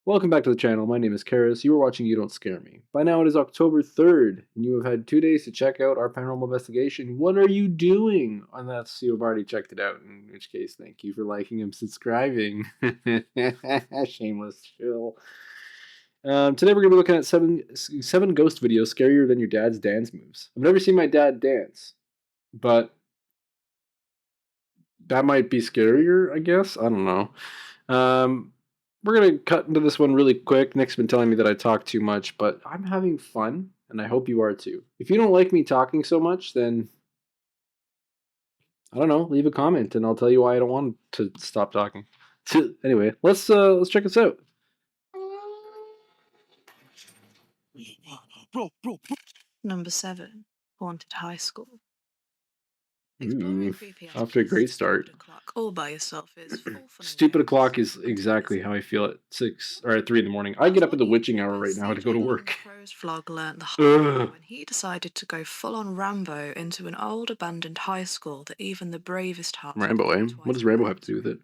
Welcome back to the channel. My name is Karis. You are watching You Don't Scare Me. By now it is October 3rd, and you have had 2 days to check out our paranormal investigation. What are you doing? Unless you have already checked it out, in which case, thank you for liking and subscribing. Shameless chill. Today we're going to be looking at seven ghost videos scarier than your dad's dance moves. I've never seen my dad dance, but that might be scarier, I guess. I don't know. We're going to cut into this one really quick. Nick's been telling me that I talk too much, but I'm having fun, and I hope you are too. If you don't like me talking so much, then, I don't know, leave a comment, and I'll tell you why I don't want to stop talking. Anyway, let's check this out. Number 7, Haunted High School. Ooh, off to a great start. All by yourself is Stupid o'clock is exactly how I feel at 6 or at 3 in the morning. I get up at the witching hour right now to go to work. Crow's vlog learned the hard when he decided to go full-on Rambo into an old abandoned high school that even the bravest heart. Rambo, eh? What does Rambo have to do with it?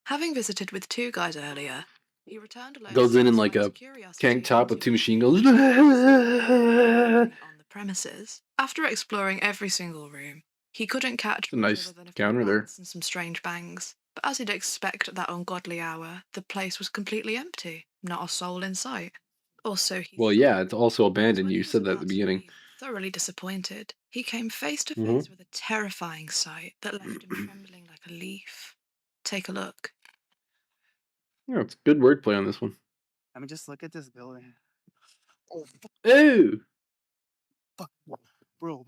Having visited with 2 guys earlier, he returned alone. Goes in like a tank top with 2 machine guns on the premises. After exploring every single room, he couldn't catch a nice counter there and some strange bangs. But as he'd expect at that ungodly hour, the place was completely empty, not a soul in sight. Also, well, yeah, it's also abandoned. You said that at the beginning. Thoroughly disappointed, he came face to face with a terrifying sight that left him trembling like a leaf. Take a look. Yeah, it's good wordplay on this one. I mean, just look at this building. Oh, ew! Fuck, bro.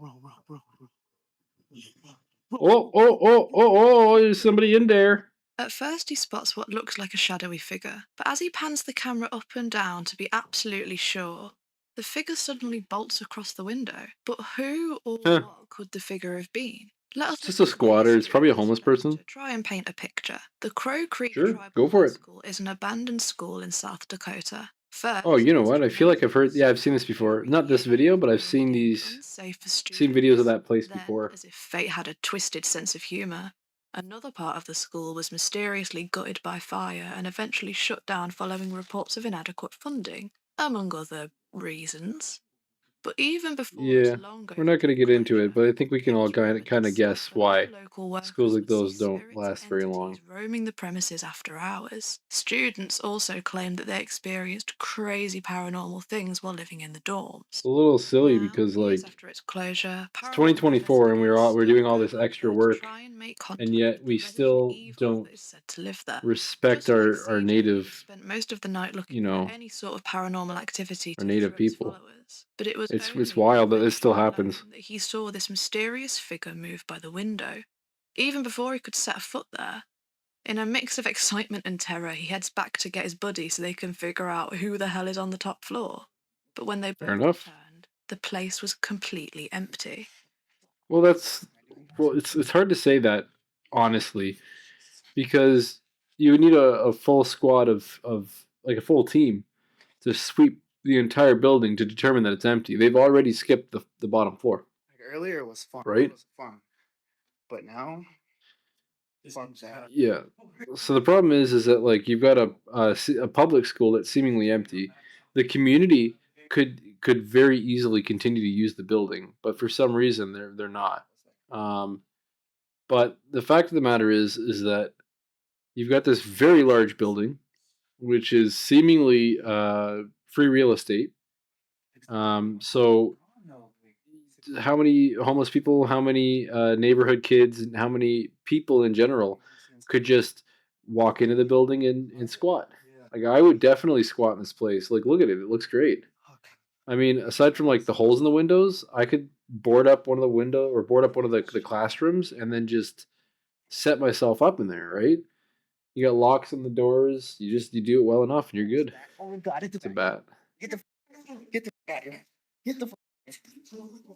Oh, there's somebody in there. At first he spots what looks like a shadowy figure, but as he pans the camera up and down to be absolutely sure, the figure suddenly bolts across the window. But who or what could the figure have been? Let us just a squatter. It's probably a homeless person. To try and paint a picture. The Crow Creek Tribal go for it. School is an abandoned school in South Dakota. First, oh, you know what? I feel like I've heard. Yeah, I've seen this before. Not this video, but I've seen seen videos of that place before. As if fate had a twisted sense of humor. Another part of the school was mysteriously gutted by fire and eventually shut down following reports of inadequate funding, among other reasons. But even before we're not going to get into it, but I think we can all kind of guess why schools like those don't last very long. Roaming the premises after hours. Students also claimed that they experienced crazy paranormal things while living in the dorms. It's a little silly because like after its closure, it's 2024 and we're doing all this extra work, and yet we still don't respect our native. Spent most of the night looking at any sort of paranormal activity. Our native people. But it was it's wild that this still happens. That he saw this mysterious figure move by the window, even before he could set a foot there. In a mix of excitement and terror, he heads back to get his buddy so they can figure out who the hell is on the top floor. But when they both returned, the place was completely empty. Well, it's hard to say that honestly, because you would need a full squad of like a full team to sweep the entire building to determine that it's empty. They've already skipped the bottom floor. Like earlier it was fun. Right? It was fun. But now, fuck that. Yeah. So the problem is that like you've got a public school that's seemingly empty. The community could very easily continue to use the building, but for some reason they're not. But the fact of the matter is that you've got this very large building, which is seemingly free real estate. So how many homeless people, how many neighborhood kids, and how many people in general could just walk into the building and squat? Like I would definitely squat in this place. Like look at it. It looks great. I mean, aside from like the holes in the windows, I could board up one of the classrooms and then just set myself up in there, right? You got locks on the doors. You do it well enough, and you're good. Oh God, it's a bat. Get the out of here. Get the.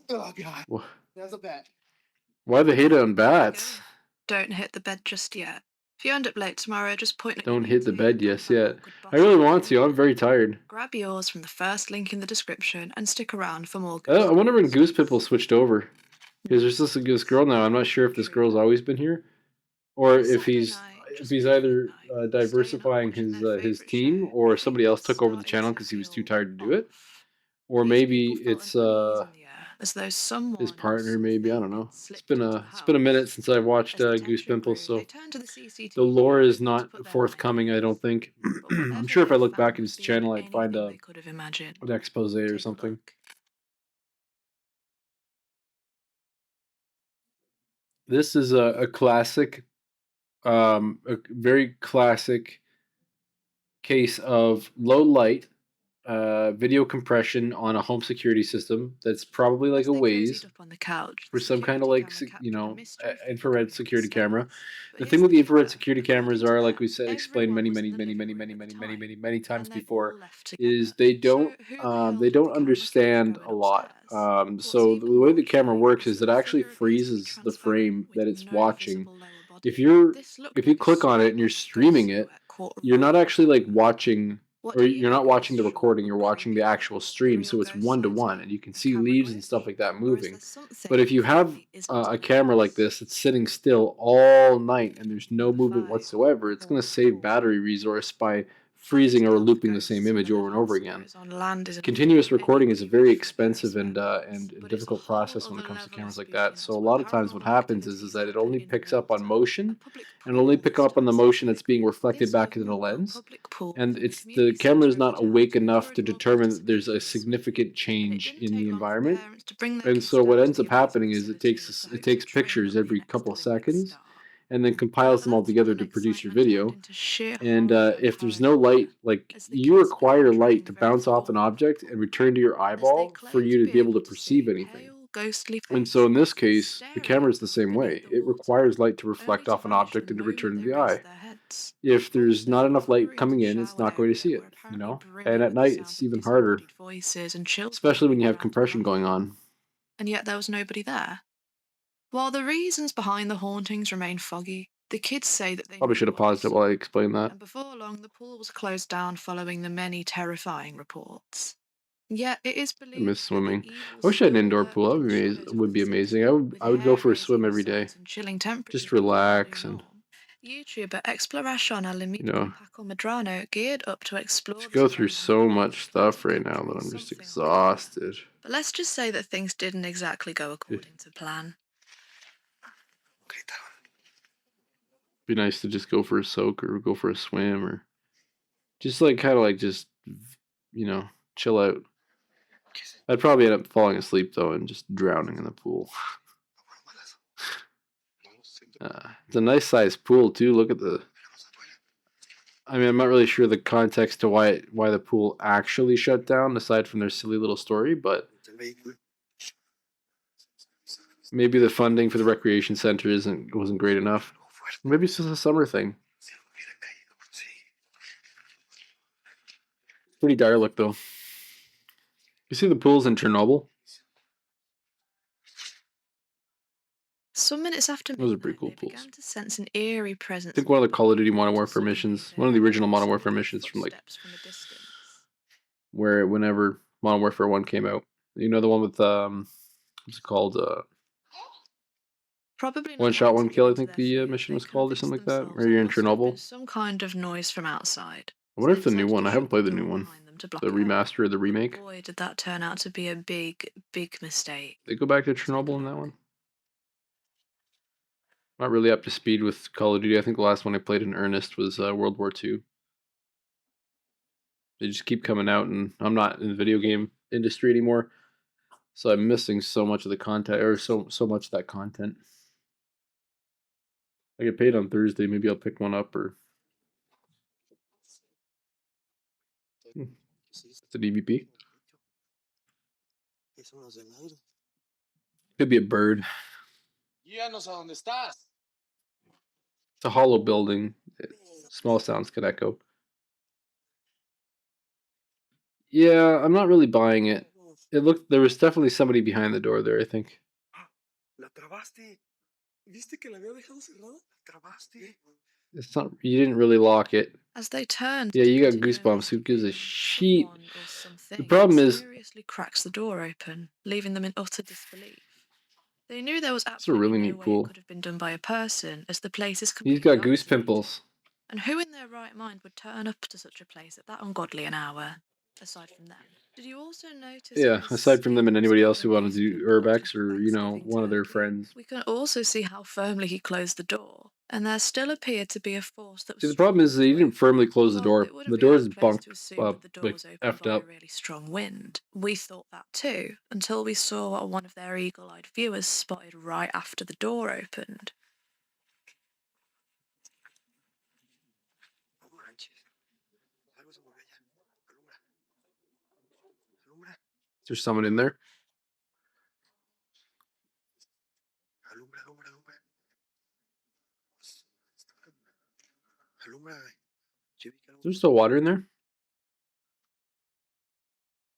Oh God. What? That's a bat. Why the hate on bats? Don't hit the bed just yet. If you end up late tomorrow, just point. Don't hit the bed just yet. I really want to. I'm very tired. Grab yours from the first link in the description and stick around for more. I wonder when Goose Pipple switched over. Because there's this girl now. I'm not sure if this girl's always been here, or if he's. if just he's leaving either though, staying up diversifying watching their his favourite team, show, or somebody maybe else it's took over the starting channel to because he was too feel tired to do it, off. or These maybe people felt an it's unease in the air, as though his someone or partner. Maybe, I something don't had know. slipped into the It's been a minute house. since I've watched As the Goose tension Pimples, grew, they so turned to the the lore CCTV, is hoping to not put their forthcoming. I don't motive. think. But I'm whatever sure if I they'd look back found at was his beyond channel, I'd find anything they could have imagined. an expose or Take a something. look. This is a classic, a very classic case of low light video compression on a home security system that's probably like As a they cozied Waze up on the couch, the for some kind of security like camera captured a mystery figure infrared going up the security camera. stairs. But The here's thing with the the infrared kicker. security cameras According to are, like we them, said, explained everyone was in the living room at the many time, times and they'd all before, left is together. So who the hell they did the don't camera catch understand a going lot. upstairs? What's So the even way more the camera chilling works is is that it the actually figure appears to be freezes the transparent, frame with that it's no watching. visible lower If body. you're This looked if you like a click on it and you're straight-up streaming ghost it, silhouette caught you're not right in actually front like of them. watching, What or you're even not goes watching the short recording, of you're watching the creepy about actual it? stream. Real So it's ghost one to sightings one, are and you can a see camera leaves and stuff glitch? like that Or is moving. there something But if that you have clearly isn't a in camera like place? this, it's sitting still all night and there's no Number movement 5. whatsoever, The it's going to Haunted save Pool. battery resource by Having to freezing or deal with looping the same ghosts and image their over and over defense again. mechanisms on land is enough to Continuous make any recording is a very creepy figure expensive hysterics, and but it's a difficult whole process when it other comes to level of cameras like that. So a spookiness when lot of times what paranormal happens is activities that it happen only in the picks up on water. A motion public and only pool pick this up on time the motion that's being specifically. reflected This back into the government-run lens. public pool And from the it's the community camera centre is of the not town awake to enough to encourage more determine that there's a participants. significant And it change didn't in take the long for environment. parents to bring their And kids so what down to ends the up amusement happening is facility with the it hopes of takes trying the pictures every couple of re-unexplainable seconds star. and then But compiles them all that together sudden to produce your excitement turned video. into sheer And horror and if there's no paranoia light, like as the you kids began require light trying to very bounce off an forward object and return to your as they eyeball for claimed to you to be be able able to to perceive see anything. pale, ghostly And so in this faces case, the staring camera at is the them from same beneath way. the It water, requires light to only reflect to off an vanish the object and to moment return to they the raised eye. their heads. If there's Also, not the enough light hallways coming and in, it's shower not going to area see were it, apparently And brimming at with the night, sound it's of even harder, disembodied voices and children especially when running you have around and compression going laughing. on. And yet there was nobody there. While the reasons behind the hauntings remain foggy, the kids say that they Probably knew should have what they paused it while I saw, explained that. and before long the pool was closed down following the many terrifying reports. Yet it is I miss believed that the swimming. evil I wish I had an still indoor pool. lurked That in the shadows of would the be amazing. city, with I would go for a hair-raising swim every day. results and chilling temperatures Just becoming the new relax and, norm. YouTuber Exploration al you Limite know, con Paco Medrano geared up to explore just the go through supposed so pool, much stuff hoping to right now capture that I'm just something on camera. exhausted. But let's just say that things didn't exactly go It'd according to plan. be nice to just go for a soak or go for a swim or just like kind of like just, chill out. I'd probably end up falling asleep though and just drowning in the pool. It's a nice sized pool too. Look at the. I mean, I'm not really sure the context to why the pool actually shut down, aside from their silly little story, but maybe the funding for the recreation center wasn't great enough. Maybe it's just a summer thing. Pretty dire look though. You see the pools in Chernobyl? Some minutes after Those are pretty midnight, cool they pools. began to sense an eerie I presence think in one the of the Call of pool, Duty Modern and Warfare suddenly missions, they one of the heard original what Modern sounded Warfare like missions from like footsteps from a distance. where whenever Modern Warfare 1 came out. You know the one with what's it called? Probably One not shot, wanting one to give kill, I in to think their the fears, mission they was called or convinced something like that. themselves Where it you're in must have been Chernobyl. some kind of noise from outside, I so wonder they if the new decided one. to I haven't shut the played the door new one. behind them to block The it out. remaster or the But remake. boy, did that turn out to be a big, big mistake. They go back to Take a Chernobyl in that look. one. Not really up to speed with Call of Duty. I think the last one I played in earnest was World War II. They just keep coming out, and I'm not in the video game industry anymore, so I'm missing so much of the content, or so much of that content. I get paid on Thursday. Maybe I'll pick one up, or it's an EVP. Could be a bird. It's a hollow building. Small sounds could echo. Yeah, I'm not really buying it. There was definitely somebody behind the door there, I think. It's not, you didn't really lock it. As they turned Yeah, to you got continue goosebumps. Who gives a investigating, shit? someone or The something problem is, mysteriously cracks the door open, leaving them in utter disbelief. They knew there was it's a absolutely really no neat way it pool. could have been done by a person, as the place is He's completely got goose isolated. pimples. And who in their right mind would turn up to such a place at that ungodly an hour, aside from them? Did you also notice Yeah, his aside from them and stings anybody else covered who wanted with to do blood urbex or, like you know, Thanksgiving one of their turkey? friends. We can also see how firmly he closed the door, and there still appeared to be a force that was See, the problem is that he didn't firmly close the Well, door. it wouldn't The be door out is of place bunked to assume up, that the door like was opened effed by a up. really strong wind. We thought that too, until we saw what one of their eagle-eyed viewers spotted right after the door opened. No manches. Algo se movió allá. Alumbra. Alumbra. Is there someone in there? Alumbra, alumbra, alumbra. Alumbra. Yo vi que algo. Is there still water in there?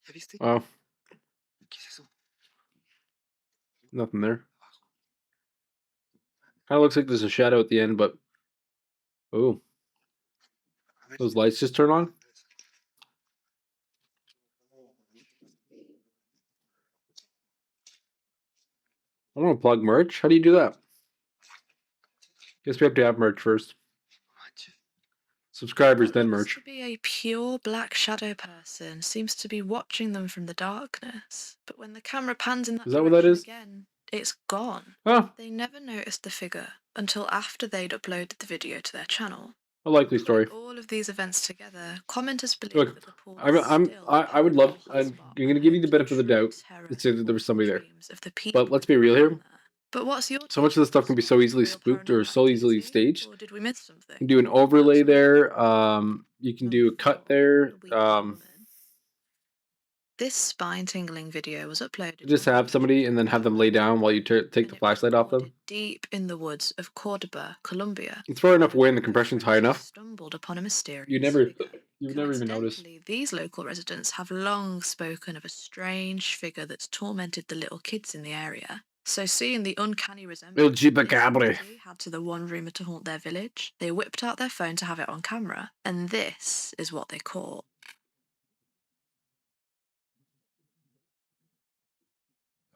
¿Ya viste? Oh, ¿Qué es eso? nothing there. Abajo. Kind of looks like there's a shadow at the end, but oh, A ver. those lights just turn on. I want to plug merch. How do you do that? Guess we have to have merch first. No manches. Subscribers, What then looks merch. to be a pure black shadow person seems to be watching them from the darkness, but when the camera pans in that Is that what that direction is? again, it's gone. Oh, They never noticed the figure until after they'd uploaded the video to their channel. a likely story. Putting all of these events together, commenters believe Look, that the pool I would love. I'm going to give you the benefit of the doubt and say that there was somebody there. But let's be real here. But what's your So much of this stuff can be so easily spooked or so easily staged. Or did we miss You something? can do an overlay there. You can do a cut there. This spine-tingling video was uploaded. Just on have somebody and then have them lay down while you take the flashlight off them. Deep in the woods of Cordoba, Colombia. It's far enough away and the compression's high enough. Stumbled upon a mysterious You never figure. even notice. These local residents have long spoken of a strange figure that's tormented the little kids in the area. So seeing the uncanny resemblance El this Chupacabra entity had to the one rumour to haunt their village, they whipped out their phone to have it on camera, and this is what they caught.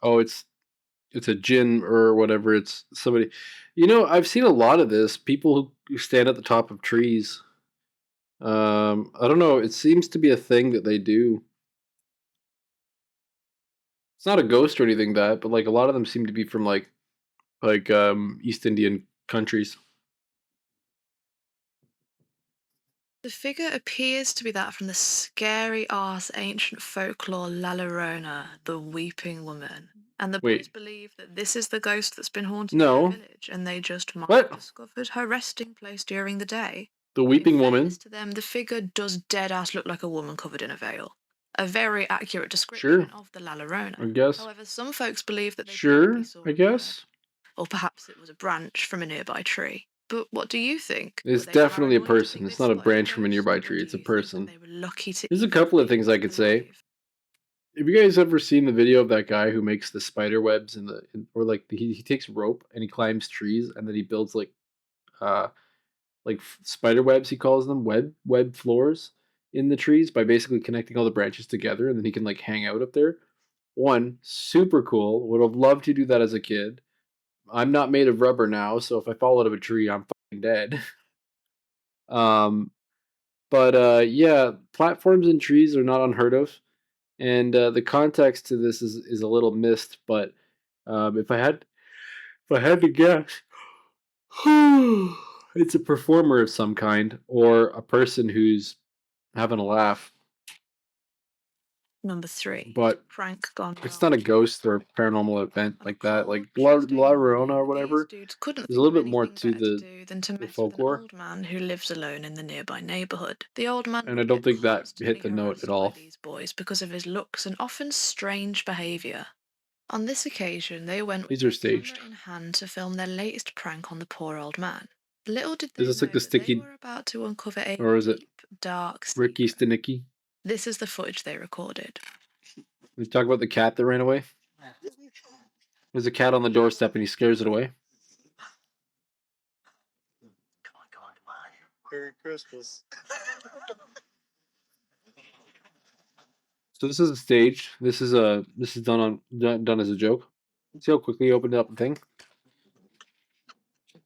Oh, it's a djinn or whatever. It's somebody. You know, I've seen a lot of this. People who stand at the top of trees. I don't know. It seems to be a thing that they do. It's not a ghost or anything but like a lot of them seem to be from like East Indian countries. The figure appears to be that from the scary-ass ancient folklore La Llorona, the Weeping Woman. And the boys believe that this is the ghost that's been haunting their village, and they just might have discovered her resting place during the day. The Weeping Woman. To them, the figure does dead-ass look like a woman covered in a veil. A very accurate description of the La Llorona. I guess. However, some folks believe that they probably saw I guess. Or perhaps it was a branch from a nearby tree. But what do you think? It's definitely a person. It's not a branch from a nearby tree. It's a person. There's a couple of things I could say. Have you guys ever seen the video of that guy who makes the spider webs he takes rope and he climbs trees and then he builds like spider webs, he calls them, web floors in the trees by basically connecting all the branches together, and then he can like hang out up there. One, super cool. Would have loved to do that as a kid. I'm not made of rubber now, so if I fall out of a tree, I'm fucking dead. Yeah, platforms and trees are not unheard of, and the context to this is a little missed. But if I had to guess, it's a performer of some kind or a person who's having a laugh. Number 3. But prank gone it's not a ghost or a paranormal event like that. Like La Llorona or whatever. There's a little bit more to the folklore. An old man who lives alone in the nearby neighborhood. The old man, and I don't think that hit the note at all. These boys because of his looks and often strange behavior. On this occasion, they went with These are staged. camera in hand to film their latest prank on the poor old man. Little did Is this like the sticky, they were about to uncover a or is it deep, dark Ricky Stanicky? This is the footage they recorded. We talk about the cat that ran away. There's a cat on the doorstep and he scares it away. Come on. Merry Christmas. So this is staged. This is done as a joke. See how quickly he opened up the thing.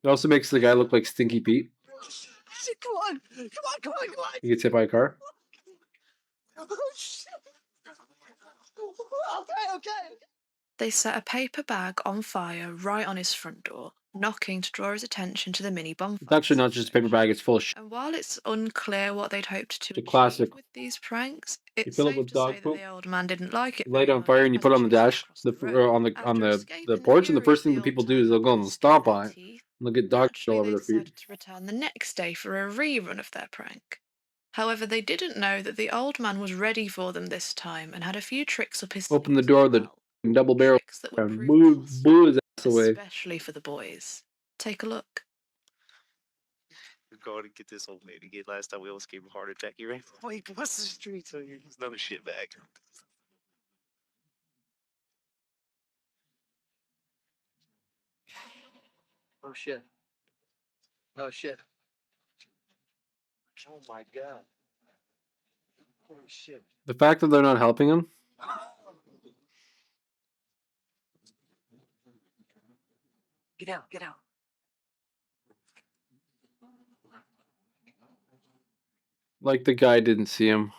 It also makes the guy look like Stinky Pete. Come on. on! Come on, come on, come on! He gets hit by a car. Oh, shit! Okay, okay. They set a paper bag on fire right on his front door, knocking to draw his attention to the mini bonfire. It's actually not just a paper bag, it's full of shit. And while it's unclear what they'd hoped to It's a achieve classic. with these pranks, You it's fill it safe with to dog say that poop, the old man didn't like it light it very on fire, much and you as put it he on the chased them dash, across the road. on After the escaping porch, and the fury of first thing the that people old do is they'll man go and and skin stomp their on it, teeth, and they'll get dog shit all naturally over they their feet. decided to return the next day for a rerun of their prank. However, they didn't know that the old man was ready for them this time and had a few tricks up his Open the sleeves door as with the well. double barrel Tricks that would and prove blew costly, his ass away. especially for the boys. Take a look. We're going to get this old lady again. Last time we almost gave him a heart attack. You ran away across the street, so here's another shit bag. Oh shit. Oh shit. Oh my god. Holy shit. The fact that they're not helping him. Get out, get out. Like the guy didn't see him.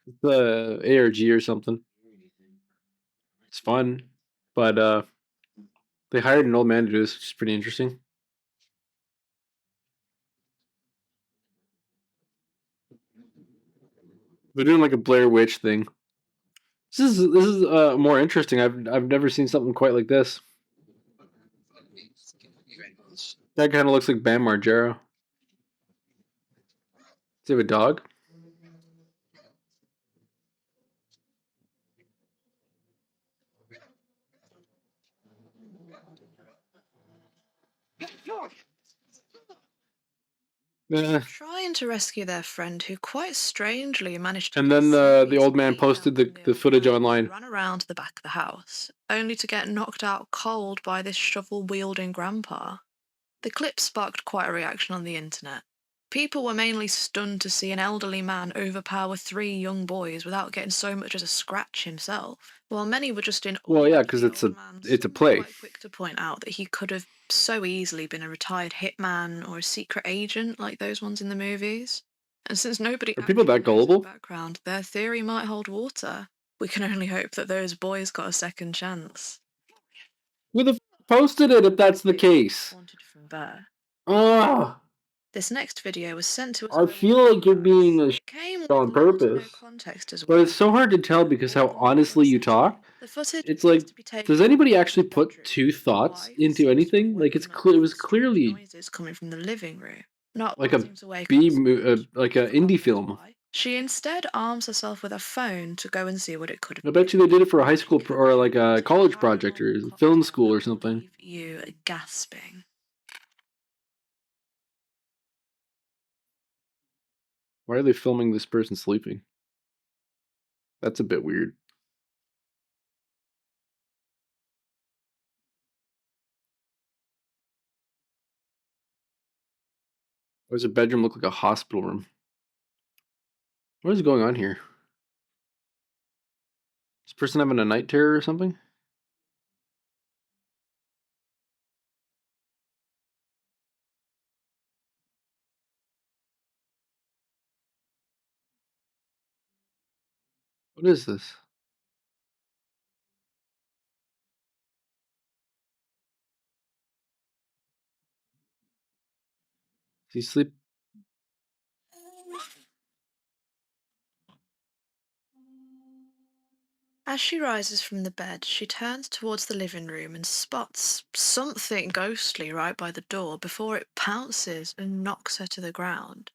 It's ARG or something. It's fun, but they hired an old man to do this, which is pretty interesting. They're doing like a Blair Witch thing. This is more interesting. I've never seen something quite like this. That kind of looks like Bam Margera. Does he have a dog? Trying to rescue their friend, who quite strangely managed to And get then the serious old man bleeding posted out from the old footage man, online. ran around the back of the house, only to get knocked out cold by this shovel-wielding grandpa. The clip sparked quite a reaction on the internet. People were mainly stunned to see an elderly man overpower 3 young boys without getting so much as a scratch himself, while many were just in awe Well, yeah, of because the it's old a man. it's a Some were play. quite quick to point out that he could have so easily been a retired hitman or a secret agent like those ones in the movies. And since nobody Are people actually that knows his gullible? background, their theory might hold water. We can only hope that those boys got a second chance. Who the posted it if that's the case? Wanted from Bear. Ugh. This next video was sent to us I by feel one of like you're our being viewers. a It came with on little to no purpose. context as But well. it's so hard to tell because how honestly you talk. The footage It's appears like, to be taken does from anybody the actually put bedroom. 2 The thoughts wife into seems to have anything? Like woken up it was to strange clearly noises coming from the living room, not like a wanting to wake up like an indie film. why. She instead arms herself with a phone to go and see what it could have I been. bet you they did it for a high It school could or be like a college project or paranormal film cocktail school that or will something. leave you gasping. Why are they filming this person sleeping? That's a bit weird. Why does a bedroom look like a hospital room? What is going on here? Is this person having a night terror or something? What is this? Is he sleep? As she rises from the bed, she turns towards the living room and spots something ghostly right by the door before it pounces and knocks her to the ground.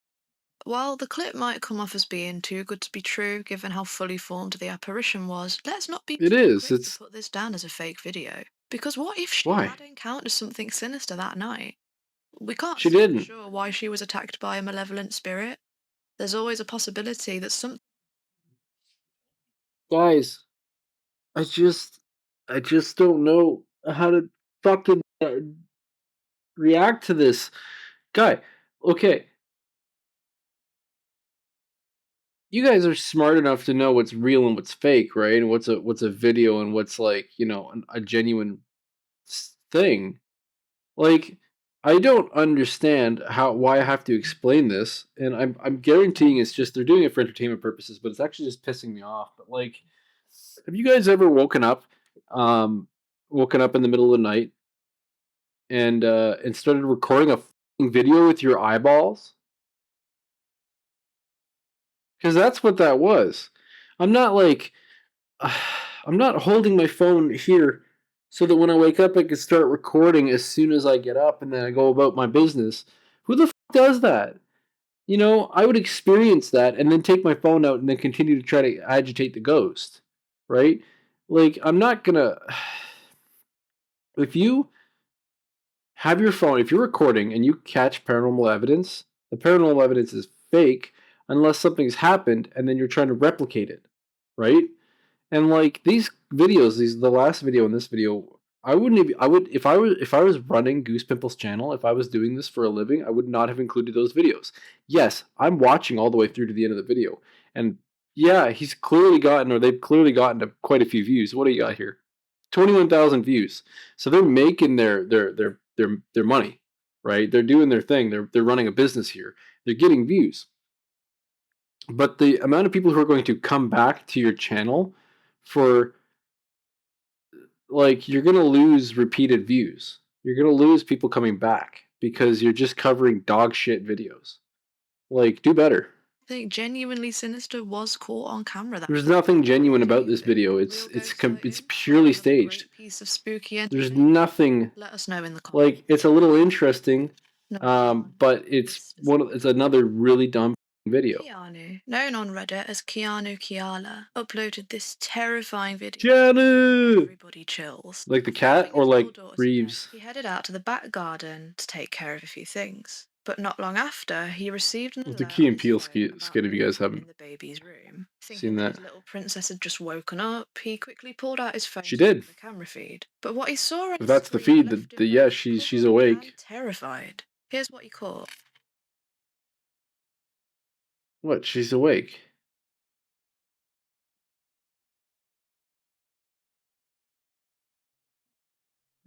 While the clip might come off as being too good to be true, given how fully formed the apparition was, let's not be It too is. quick to It's put this down as a fake video. Because what if she why? had encountered something sinister that night? We can't She say for didn't. sure why she was attacked by a malevolent spirit. There's always a possibility that something. Guys, I just don't know how to fucking react to this guy. Okay, you guys are smart enough to know what's real and what's fake, right? And what's a video and what's like, a genuine thing. Like, I don't understand why I have to explain this, and I'm guaranteeing it's just they're doing it for entertainment purposes, but it's actually just pissing me off. But like, have you guys ever um, woken up in the middle of the night and started recording a video with your eyeballs? Because that's what that was. I'm not like I'm not holding my phone here so that when I wake up I can start recording as soon as I get up and then I go about my business. Who the does that? I would experience that and then take my phone out and then continue to try to agitate the ghost, right? Like, I'm not gonna. If you have your phone, if you're recording and you catch paranormal evidence, the paranormal evidence is fake unless something's happened and then you're trying to replicate it, right? And like these videos, the last video and this video, I wouldn't even, I would if I was running Goose Pimple's channel, if I was doing this for a living, I would not have included those videos. Yes, I'm watching all the way through to the end of the video, and yeah, they've clearly gotten to quite a few views. What do you got here? 21,000 views. So they're making their money, right? They're doing their thing. They're running a business here. They're getting views. But the amount of people who are going to come back to your channel for like you're going to lose repeated views. You're going to lose people coming back because you're just covering dog shit videos. Like, do better. I think genuinely sinister was caught on camera. There's nothing genuine about this video. It's purely staged. Piece of spooky There's nothing. Let us know in the comments. Like, it's a little interesting, but it's another really dumb video. Keanu, known on Reddit as Keanu Kiala, uploaded this terrifying video. Keanu! Everybody chills. Like the cat or like Reeves? He headed out to the back garden to take care of a few things. But not long after, he received an alert. The Key and Peele skit, if you guys haven't in the baby's room. seen that. His little princess had just woken up, he quickly pulled out his phone. She did. The camera feed. But what he saw on if that's the feed, yeah, she's awake. Terrified. Here's what he caught. What? She's awake.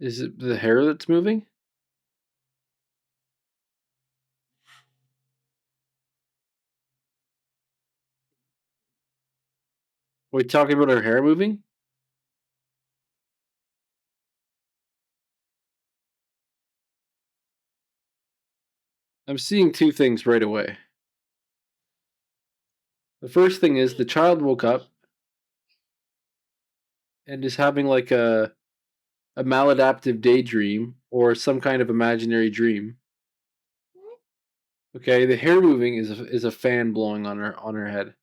Is it the hair that's moving? Are we talking about her hair moving? I'm seeing two things right away. The first thing is the child woke up and is having like a maladaptive daydream or some kind of imaginary dream. Okay, the hair moving is a fan blowing on her head.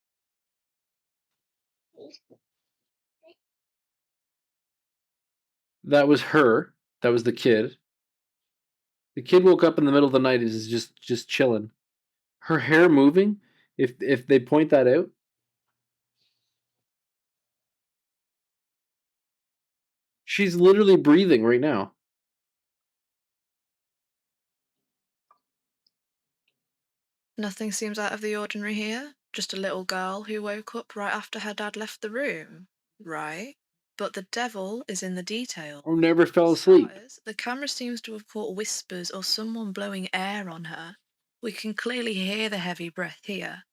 That was her. That was the kid. The kid woke up in the middle of the night and is just chilling. Her hair moving. If they point that out, she's literally breathing right now. Nothing seems out of the ordinary here. Just a little girl who woke up right after her dad left the room. Right? But the devil is in the details. Or never fell asleep. The camera seems to have caught whispers or someone blowing air on her. We can clearly hear the heavy breath here.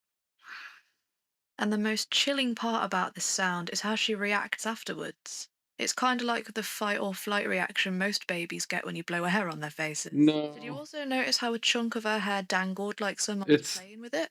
And the most chilling part about this sound is how she reacts afterwards. It's kind of like the fight or flight reaction most babies get when you blow a hair on their faces. No. Did you also notice how a chunk of her hair dangled like someone was playing with it?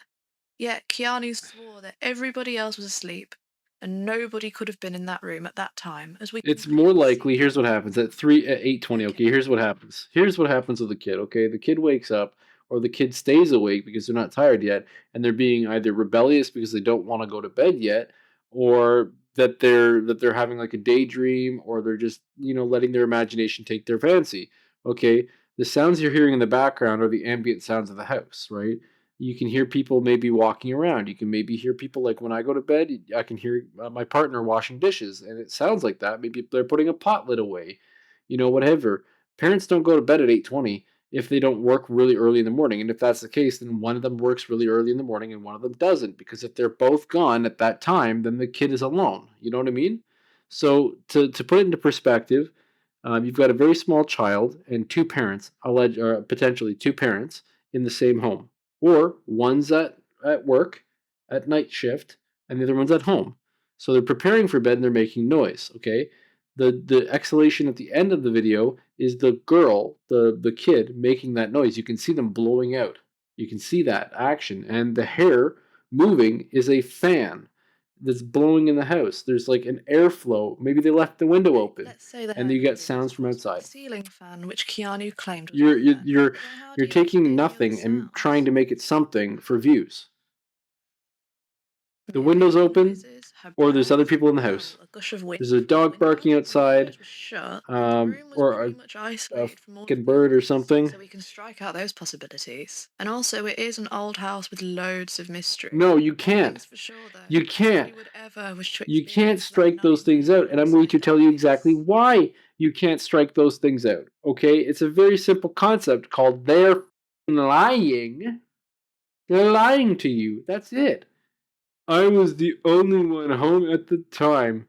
Yet Keanu swore that everybody else was asleep and nobody could have been in that room at that time. It's more likely. Here's what happens at 8:20. Okay, here's what happens. Here's what happens with the kid. Okay, the kid wakes up, or the kid stays awake because they're not tired yet, and they're being either rebellious because they don't want to go to bed yet, or that they're having like a daydream, or they're just letting their imagination take their fancy. Okay, the sounds you're hearing in the background are the ambient sounds of the house, right? You can hear people maybe walking around. You can maybe hear people, like when I go to bed, I can hear my partner washing dishes, and it sounds like that. Maybe they're putting a pot lid away, whatever. Parents don't go to bed at 8:20. if they don't work really early in the morning. And if that's the case, then one of them works really early in the morning and one of them doesn't. Because if they're both gone at that time, then the kid is alone. You know what I mean? So to put it into perspective, you've got a very small child and two parents, or potentially two parents in the same home. Or one's at work at night shift and the other one's at home. So they're preparing for bed and they're making noise, okay? The exhalation at the end of the video is the girl, the kid, making that noise. You can see them blowing out. You can see that action. And the hair moving is a fan that's blowing in the house. There's like an airflow. Maybe they left the window open. Let's say the And hair you get moving sounds was from caused by the outside. ceiling fan, which Keanu claimed was You're wrong there. you're But then how do you're you taking explain the other nothing and sounds? trying to make it something for views. The The window's occasional open, noises, her or there's breath, other people in the hell, house. a gush of wind There's a from the dog window, barking the outside, windows were shut, and the room was or pretty much a isolated from all of fucking the bird or others. something. So we can strike out those possibilities. And also, it is an old house with loads of mystery. No, you One can't. thing's for sure, though. You can't. Nobody would ever wish to You can't experience that strike those things nightmare out, and I'm going to inside tell that you exactly place. why you can't strike those things out. Okay? It's a very simple concept called they're lying. They're lying to you. That's it. I was the only one home at the time,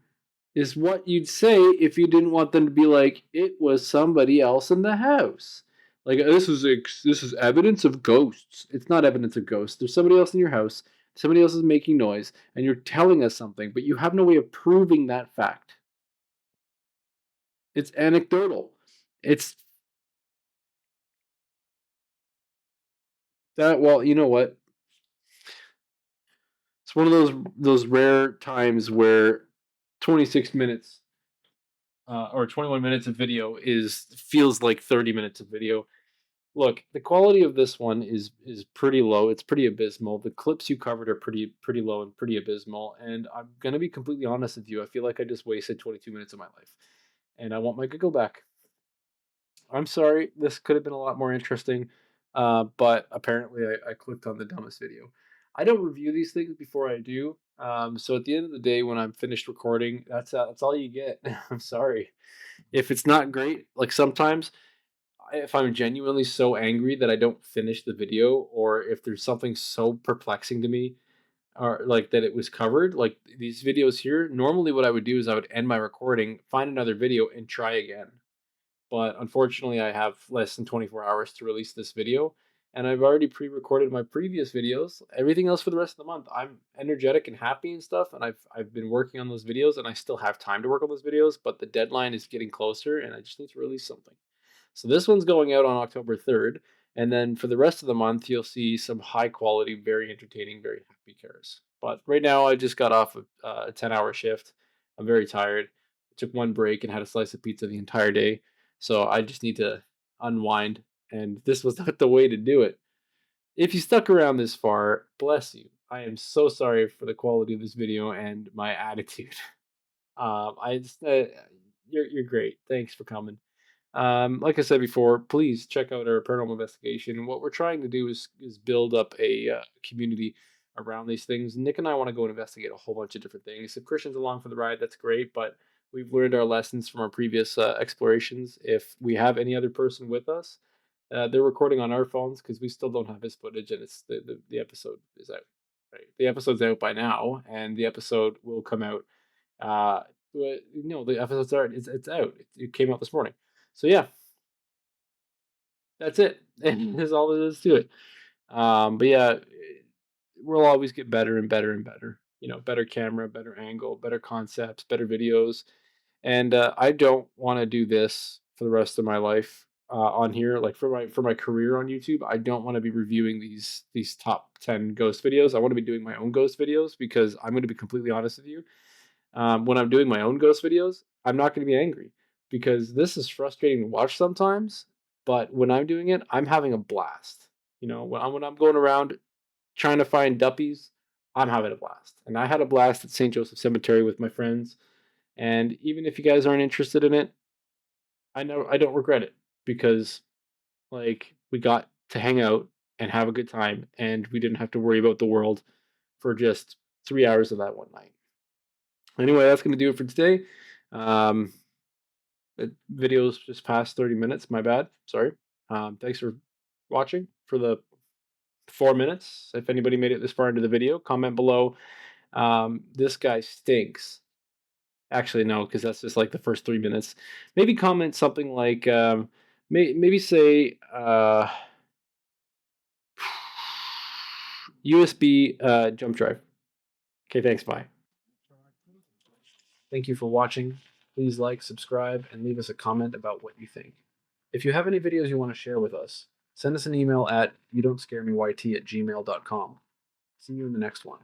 is what you'd say if you didn't want them to be like, it was somebody else in the house. Like, this is evidence of ghosts. It's not evidence of ghosts. There's somebody else in your house. Somebody else is making noise, and you're telling us something, but you have no way of proving that fact. It's anecdotal. It's that. Well, you know what? It's one of those rare times where 26 minutes or 21 minutes of video feels like 30 minutes of video. Look, the quality of this one is pretty low. It's pretty abysmal. The clips you covered are pretty low and pretty abysmal. And I'm gonna be completely honest with you. I feel like I just wasted 22 minutes of my life, and I want my giggle back. I'm sorry. This could have been a lot more interesting, but apparently I clicked on the dumbest video. I don't review these things before I do. So at the end of the day, when I'm finished recording, that's all you get. I'm sorry. If it's not great, like sometimes if I'm genuinely so angry that I don't finish the video, or if there's something so perplexing to me, or like that it was covered, like these videos here, normally what I would do is I would end my recording, find another video, and try again. But unfortunately, I have less than 24 hours to release this video, and I've already pre-recorded my previous videos. Everything else for the rest of the month, I'm energetic and happy and stuff, and I've been working on those videos, and I still have time to work on those videos, but the deadline is getting closer, and I just need to release something. So this one's going out on October 3rd, and then for the rest of the month, you'll see some high quality, very entertaining, very happy cares. But right now, I just got off a 10-hour shift. I'm very tired. I took one break and had a slice of pizza the entire day. So I just need to unwind, and this was not the way to do it. If you stuck around this far, bless you. I am so sorry for the quality of this video and my attitude. I just, you're great. Thanks for coming. Like I said before, please check out our paranormal investigation. And what we're trying to do is build up a community around these things. Nick and I want to go and investigate a whole bunch of different things. If Christian's along for the ride, that's great. But we've learned our lessons from our previous explorations. If we have any other person with us, they're recording on our phones because we still don't have his footage, and it's the episode is out. Right, the episode's out by now, and the episode will come out. No, the episode's out. It's out. It came out this morning. So yeah, that's it. That's all there is to it. But yeah, we'll always get better and better and better. You know, better camera, better angle, better concepts, better videos. And I don't want to do this for the rest of my life on here. Like for my career on YouTube, I don't want to be reviewing these top 10 ghost videos. I want to be doing my own ghost videos because I'm going to be completely honest with you. When I'm doing my own ghost videos, I'm not going to be angry because this is frustrating to watch sometimes. But when I'm doing it, I'm having a blast. You know, when I'm going around trying to find duppies, I'm having a blast. And I had a blast at St. Joseph Cemetery with my friends. And even if you guys aren't interested in it, I don't regret it because like we got to hang out and have a good time, and we didn't have to worry about the world for just 3 hours of that one night. Anyway, that's going to do it for today. The video's just past 30 minutes. My bad. Sorry. Thanks for watching for the 4 minutes. If anybody made it this far into the video, comment below. This guy stinks. Actually, no, because that's just like the first 3 minutes. Maybe comment something like, maybe say USB jump drive. Okay, thanks. Bye. Thank you for watching. Please like, subscribe, and leave us a comment about what you think. If you have any videos you want to share with us, send us an email at youdontscaremeyt@gmail.com. See you in the next one.